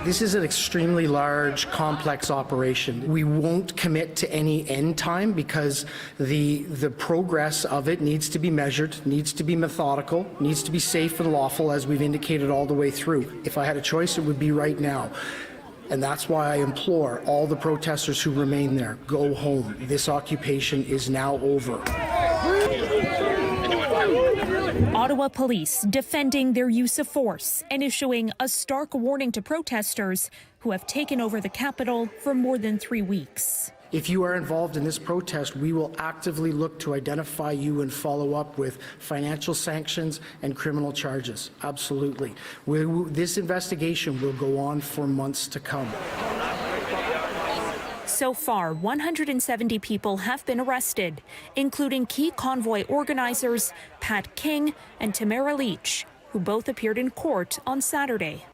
This is an extremely large, complex operation. We won't commit to any end time because the progress of it needs to be measured, needs to be methodical, needs to be safe and lawful, as we've indicated all the way through. If I had a choice, it would be right now. And that's why I implore all the protesters who remain there, go home. This occupation is now over. Ottawa police defending their use of force and issuing a stark warning to protesters who have taken over the capital for more than 3 weeks. If you are involved in this protest, we will actively look to identify you and follow up with financial sanctions and criminal charges. Absolutely. This investigation will go on for months to come. So far, 170 people have been arrested, including key convoy organizers Pat King and Tamara Leach, who both appeared in court on Saturday.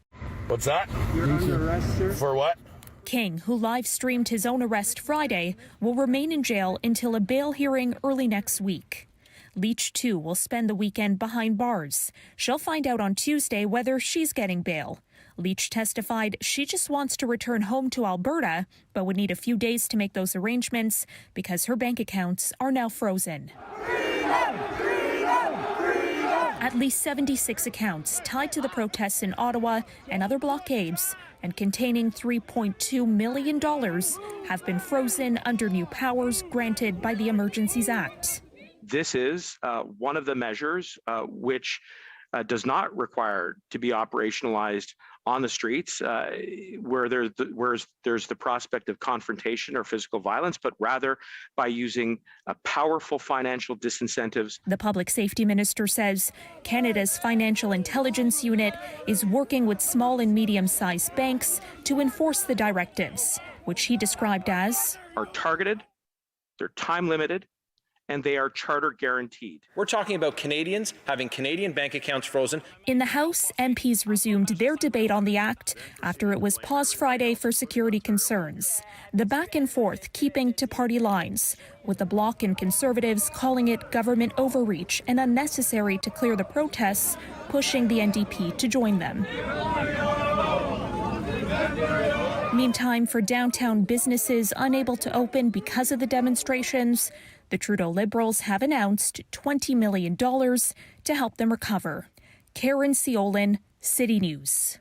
What's that? You're under arrest, sir. For what? King, who live-streamed his own arrest Friday, will remain in jail until a bail hearing early next week. Leach, too, will spend the weekend behind bars. She'll find out on Tuesday whether she's getting bail. Leach testified she just wants to return home to Alberta, but would need a few days to make those arrangements because her bank accounts are now frozen. Freedom! Freedom! Freedom! At least 76 accounts tied to the protests in Ottawa and other blockades and containing $3.2 million have been frozen under new powers granted by the Emergencies Act. This is one of the measures which does not require to be operationalized on the streets where there's the prospect of confrontation or physical violence, but rather by using powerful financial disincentives. The public safety minister says Canada's Financial Intelligence Unit is working with small and medium-sized banks to enforce the directives, which he described as are targeted, they're time-limited, and they are charter guaranteed. We're talking about Canadians having Canadian bank accounts frozen. In the House, MPs resumed their debate on the act after it was paused Friday for security concerns. The back and forth keeping to party lines, with the Bloc and Conservatives calling it government overreach and unnecessary to clear the protests, pushing the NDP to join them. Meantime, for downtown businesses unable to open because of the demonstrations, the Trudeau Liberals have announced $20 million to help them recover. Caryn Ceolin, City News.